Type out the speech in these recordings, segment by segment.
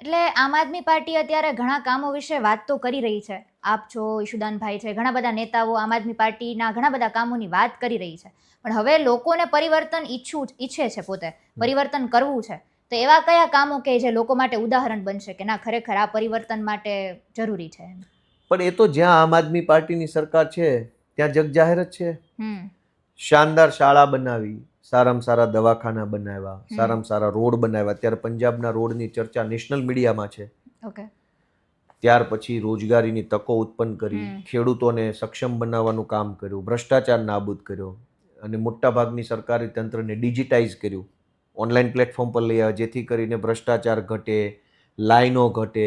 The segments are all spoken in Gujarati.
એટલે આમ આદમી પાર્ટી અત્યારે ઘણા કામો વિશે વાત તો કરી રહી છે. આપ છો, ઈશુદાનભાઈ છે, ઘણા બધા નેતાઓ આમ આદમી પાર્ટીના ઘણા બધા કામોની વાત કરી રહી છે. પણ હવે લોકોને પરિવર્તન ઈચ્છે છે, પોતે પરિવર્તન કરવું છે. તો એવા કયા કામો કે જે લોકો માટે ઉદાહરણ બનશે કે ના ખરેખર આ પરિવર્તન માટે જરૂરી છે? પણ એ તો જ્યાં આમ આદમી પાર્ટીની સરકાર છે ત્યાં જગ જાહેર જ છે. શાનદાર શાળા બનાવી, સારામાં સારા દવાખાના બનાવ્યા, સારામાં સારા રોડ બનાવ્યા. અત્યારે પંજાબના રોડની ચર્ચા નેશનલ મીડિયામાં છે. ત્યાર પછી રોજગારીની તકો ઉત્પન્ન કરી, ખેડૂતોને સક્ષમ બનાવવાનું કામ કર્યું, ભ્રષ્ટાચાર નાબૂદ કર્યો અને મોટાભાગની સરકારી તંત્રને ડિજિટાઇઝ કર્યું, ઓનલાઈન પ્લેટફોર્મ પર લઈ આવ્યા, જેથી કરીને ભ્રષ્ટાચાર ઘટે, લાઈનો ઘટે,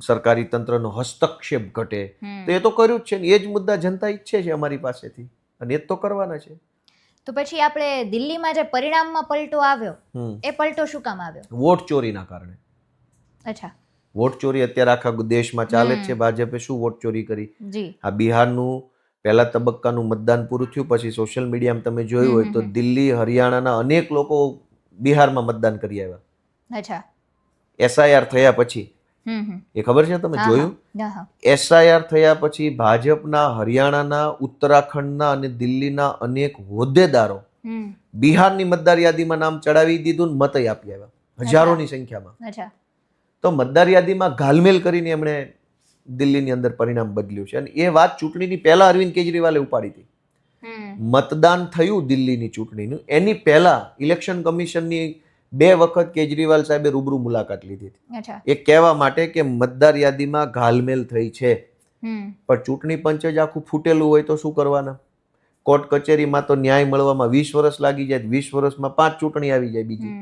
સરકારી તંત્રનો હસ્તક્ષેપ ઘટે. તો એ તો કર્યું જ છે ને. એ જ મુદ્દા જનતા ઈચ્છે છે અમારી પાસેથી અને એ જ તો કરવાના છે. તો પછી આપણે દિલ્હીમાં જે પરિણામમાં પલટો આવ્યો, એ પલટો શું કામ આવ્યો? વોટ ચોરીના કારણે. અચ્છા, વોટ ચોરી અત્યારે આખા દેશમાં ચાલે જ છે. ભાજપે શું વોટ ચોરી કરી? આ બિહારનું પહેલા તબક્કાનું મતદાન પૂરું થયું પછી સોશિયલ મીડિયામાં તમે જોયું હોય તો દિલ્હી, હરિયાણાના અનેક લોકો બિહારમાં મતદાન કરી આવ્યા. અચ્છા, SIR થયા પછી. એ ખબર છે? તમે જોયું? SIR થયા પછી ભાજપના હરિયાણાના, ઉત્તરાખંડના અને દિલ્હીના અનેક હોદ્દેદારો બિહારની મતદાર યાદીમાં નામ ચડાવી દીધું ને મતય આપી આવ્યા હજારોની સંખ્યામાં. તો મતદાર યાદીમાં ઘાલમેલ કરીને એમણે દિલ્હીની અંદર પરિણામ બદલ્યું છે. અને એ વાત ચૂંટણીની પહેલા અરવિંદ કેજરીવાલે ઉપાડી હતી. મતદાન થયું દિલ્હીની ચૂંટણીનું, એની પહેલા ઇલેક્શન કમિશનની 2 વખત કેજરીવાલ સાહેબે રૂબરૂ મુલાકાત લીધી હતી, એ કહેવા માટે કે મતદાર યાદીમાં ઘાલમેલ થઈ છે. પણ ચૂંટણી પંચ જ આખું ફૂટેલું હોય તો શું કરવાના? કોર્ટ કચેરીમાં તો ન્યાય મળવામાં 20 વર્ષ લાગી જાય, 20 વર્ષમાં 5 ચૂંટણી આવી જાય બીજી.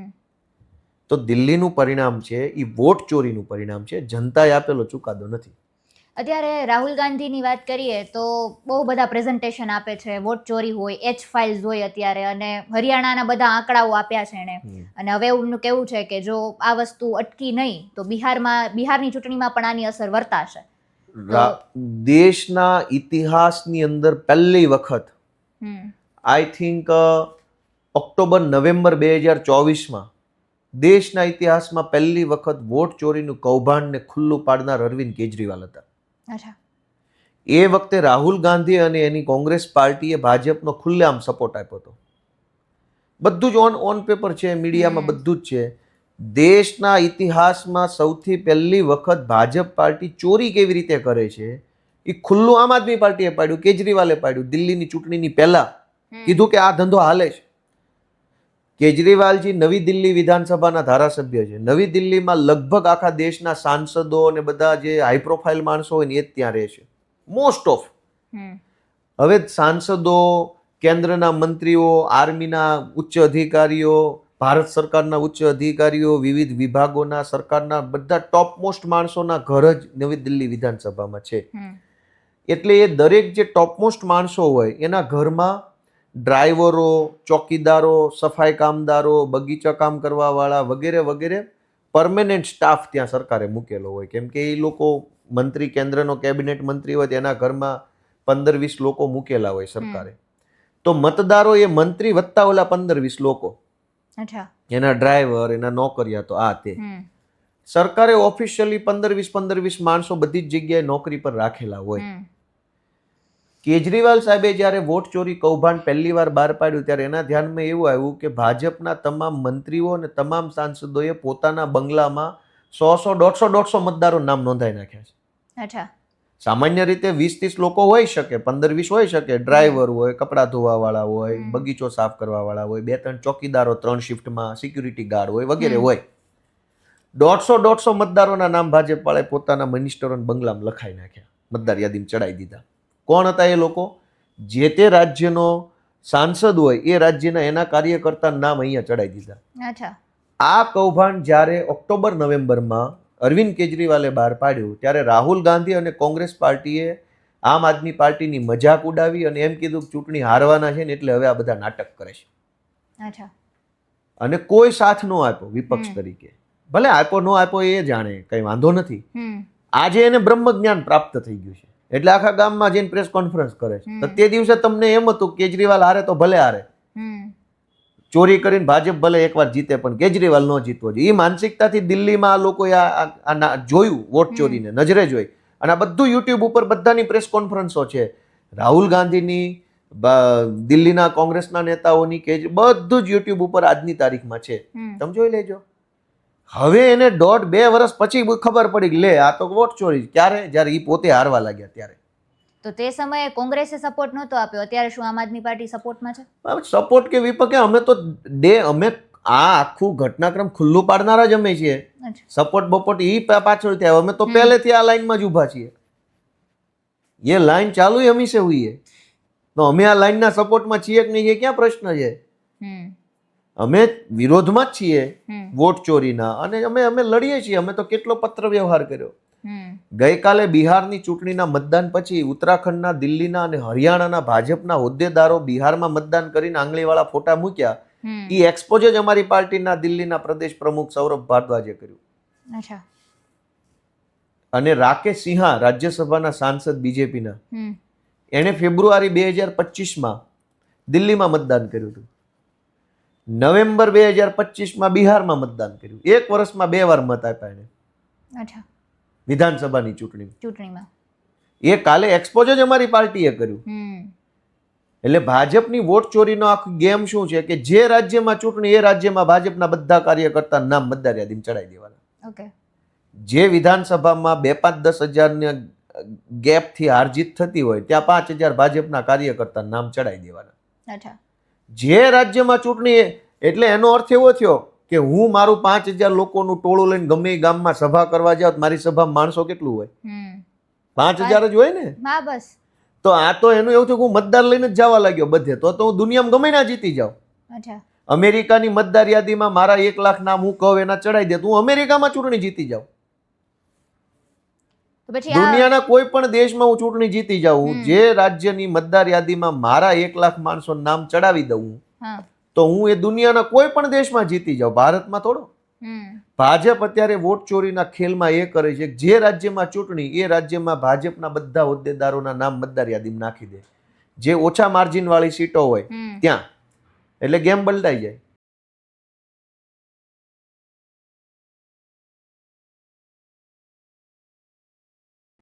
તો દિલ્હીનું પરિણામ છે એ વોટ ચોરીનું પરિણામ છે, જનતાએ આપેલો ચુકાદો નથી. અત્યારે રાહુલ ગાંધીની વાત કરીએ તો બહુ બધા પ્રેઝન્ટેશન આપે છે, વોટ ચોરી હોય, H ફાઇલ્સ હોય અત્યારે, અને હરિયાણાના બધા આંકડાઓ આપ્યા છે એણે. અને હવે એમનું કેવું છે કે જો આ વસ્તુ અટકી નહીં તો બિહારની ચૂંટણીમાં પણ આની અસર વર્તાશે. દેશના ઇતિહાસની અંદર પહેલી વખત આઈ થિંક ઓક્ટોબર-નવેમ્બર 2024માં દેશના ઇતિહાસમાં પહેલી વખત વોટ ચોરીનું કૌભાંડને ખુલ્લું પાડનાર અરવિંદ કેજરીવાલ હતા. એ વખતે રાહુલ ગાંધી અને એની કોંગ્રેસ પાર્ટીએ ભાજપનો ખુલ્લેઆમ સપોર્ટ આપ્યો હતો. બધું જ ઓન પેપર છે, મીડિયામાં બધું જ છે. દેશના ઇતિહાસમાં સૌથી પહેલી વખત ભાજપ પાર્ટી ચોરી કેવી રીતે કરે છે એ ખુલ્લું આમ આદમી પાર્ટીએ પાડ્યું, કેજરીવાલે પાડ્યું. દિલ્હીની ચૂંટણીની પહેલા કીધું કે આ ધંધો હાલે છે. કેજરીવાલજી નવી દિલ્હી વિધાનસભાના ધારાસભ્ય છે. નવી દિલ્હીમાં લગભગ આખા દેશના સાંસદો અને બધા જે હાઈ પ્રોફાઇલ માણસો હોય ને એ જ ત્યાં રહે છે, મોસ્ટ ઓફ. હવે સાંસદો, કેન્દ્રના મંત્રીઓ, આર્મીના ઉચ્ચ અધિકારીઓ, ભારત સરકારના ઉચ્ચ અધિકારીઓ, વિવિધ વિભાગોના સરકારના બધા ટોપ મોસ્ટ માણસોના ઘર જ નવી દિલ્હી વિધાનસભામાં છે. એટલે એ દરેક જે ટોપ મોસ્ટ માણસો હોય એના ઘરમાં ડ્રાઈવરો, ચોકીદારો, સફાઈ કામદારો, બગીચા કામ કરવા વાળા વગેરે વગેરે પરમેનન્ટ સ્ટાફ ત્યાં સરકારે મૂકેલો હોય. કેમ કે એ લોકો મંત્રી, કેન્દ્રનો કેબિનેટ મંત્રી હોય તેના ઘરમાં 15-20 લોકો મૂકેલા હોય સરકારે. તો મતદારો એ મંત્રી વત્તા ઓલા 15-20 લોકો, એના ડ્રાઈવર, એના નોકરિયાતો, આ તે. સરકારે ઓફિશિયલી 15-20 માણસો બધી જ જગ્યાએ નોકરી પર રાખેલા હોય. કેજરીવાલ સાહેબે જ્યારે વોટ ચોરી કૌભાંડ પહેલી વાર બહાર પાડ્યું ત્યારે એના ધ્યાનમાં એવું આવ્યું કે ભાજપના તમામ મંત્રીઓ અને તમામ સાંસદોએ પોતાના બંગલામાં 100-150 મતદારો નામ નોંધાઈ નાખ્યા છે. સામાન્ય રીતે 20-30 લોકો હોઈ શકે, 15-20 હોઈ શકે, ડ્રાઈવર હોય, કપડાં ધોવા વાળા હોય, બગીચો સાફ કરવા વાળા હોય, 2-3 ચોકીદારો 3 શિફ્ટમાં, સિક્યુરિટી ગાર્ડ હોય વગેરે હોય. 150 મતદારોના નામ ભાજપ વાળાએ પોતાના મિનિસ્ટરોના બંગલામાં લખાઈ નાખ્યા, મતદાર યાદીમાં ચડાવી દીધા. કોણ હતા એ લોકો? જે તે રાજ્યનો સાંસદ હોય એ રાજ્યના એના કાર્યકર્તા નામ અહીંયા ચડાવી દીધા. આ કૌભાંડ જ્યારે ઓક્ટોબર-નવેમ્બરમાં અરવિંદ કેજરીવાલે બહાર પાડ્યું ત્યારે રાહુલ ગાંધી અને કોંગ્રેસ પાર્ટીએ આમ આદમી પાર્ટીની મજાક ઉડાવી અને એમ કીધું કે ચૂંટણી હારવાના છે ને એટલે હવે આ બધા નાટક કરે છે. અને કોઈ સાથ ન આપ્યો વિપક્ષ તરીકે. ભલે આપ્યો ન આપ્યો એ જાણે, કઈ વાંધો નથી. આજે એને બ્રહ્મ જ્ઞાન પ્રાપ્ત થઈ ગયું છે એટલે આખા ગામમાં જઈને પ્રેસ કોન્ફરન્સ કરે છે. તો તે દિવસે તમને એમ હતું કેજરીવાલ હારે તો ભલે હારે, ચોરી કરીને ભાજપ ભલે એકવાર જીતે પણ કેજરીવાલ ન જીતવો જોઈએ. એ માનસિકતાથી દિલ્હીમાં આ લોકોએ આ જોયું, વોટ ચોરીને નજરે જોઈ. અને આ બધું યુટ્યુબ ઉપર બધાની પ્રેસ કોન્ફરન્સો છે, રાહુલ ગાંધીની, દિલ્હીના કોંગ્રેસના નેતાઓની, કે બધું જ યુટ્યુબ ઉપર આજની તારીખમાં છે, તમે જોઈ લેજો. હવે એને 1.5-2 વર્ષ પછી ખબર પડી કે લે આ તો વોટ ચોરી. ક્યારે? જ્યારે એ પોતે હારવા લાગ્યા ત્યારે. તો તે સમયે કોંગ્રેસે સપોર્ટ નહોતો આપ્યો, અત્યારે શું આમ આદમી પાર્ટી સપોર્ટમાં છે? સપોર્ટ કે વિપક્ષ કે અમે તો અમે આ આખું ઘટનાક્રમ ખુલ્લું પાડનારા જ અમે છીએ. સપોર્ટ બપોર્ટ એ પાછળ થયા, અમે તો પહેલેથી આ લાઈનમાં જ ઊભા છીએ. એ લાઈન ચાલુ હંમેશા હુઈ હે, તો અમે આ લાઈનના સપોર્ટમાં છીએ કે નહીં, એ ક્યાં પ્રશ્ન છે? અમે વિરોધમાં જ છીએ વોટ ચોરીના, અને અમે લડીએ છીએ. અમે તો કેટલો પત્ર વ્યવહાર કર્યો. ગઈકાલે બિહારની ચૂંટણીના મતદાન પછી ઉત્તરાખંડના, દિલ્હીના અને હરિયાણાના ભાજપના હોદ્દેદારો બિહારમાં મતદાન કરીને આંગળીવાળા ફોટા મૂક્યા. એ એક્સપોઝ જ અમારી પાર્ટીના દિલ્હીના પ્રદેશ પ્રમુખ સૌરભ ભારદ્વાજે કર્યું. અને રાકેશ સિંહા, રાજ્યસભાના સાંસદ બીજેપીના, એણે ફેબ્રુઆરી 2025માં દિલ્હીમાં મતદાન કર્યું હતું. નવેમ્બર 2025માં બિહારમાં મતદાન કર્યું. 1 વર્ષમાં 2 વાર મત આપ્યા એને વિધાનસભાની ચૂંટણીમાં. એ કાલે એક્સપોઝ જ અમારી પાર્ટીએ કર્યું. એટલે ભાજપની વોટ ચોરીનો આખો ગેમ શું છે કે જે રાજ્યમાં ચૂંટણી એ રાજ્યમાં ભાજપના બધા કાર્યકર્તા નામ મતદાર યાદીમાં ચડાવી દેવાના. જે વિધાનસભામાં 2-5-10 હજારના ગેપથી હાર જીત થતી હોય ત્યાં 5,000 ભાજપના કાર્યકર્તા નામ ચડાવી દેવાના. જે રાજ્યમાં ચૂંટણી, એટલે એનો અર્થ એવો થયો કે હું મારું 5,000 લોકોનું ટોળું લઈને ગમે એ ગામમાં સભા કરવા જાઉં, મારી સભામાં માણસો કેટલું હોય? 5,000 જ હોય ને. બસ તો આ તો એનું એવું થયું કે હું મતદાર લઈને જ જવા લાગ્યો બધે, તો હું દુનિયામાં ગમે ના જીતી જાઉં. અમેરિકાની મતદાર યાદીમાં મારા 1 લાખ નામ હું કહું એના ચડાવી દે, હું અમેરિકામાં ચૂંટણી જીતી જાઉં. દુનિયાના કોઈ પણ દેશમાં હું ચૂંટણી જીતી જાઉં, જે રાજ્યની મતદાર યાદીમાં મારા 1 લાખ માણસો નામ ચડાવી દઉં, તો હું એ દુનિયાના કોઈ પણ દેશમાં જીતી જાઉં, ભારતમાં થોડો. ભાજપ અત્યારે વોટ ચોરીના ખેલમાં એ કરે છે કે જે રાજ્યમાં ચૂંટણી એ રાજ્યમાં ભાજપના બધા હોદ્દેદારોના નામ મતદાર યાદીમાં નાખી દે, જે ઓછા માર્જિન વાળી સીટો હોય ત્યાં. એટલે ગેમ બદલાઈ જાય.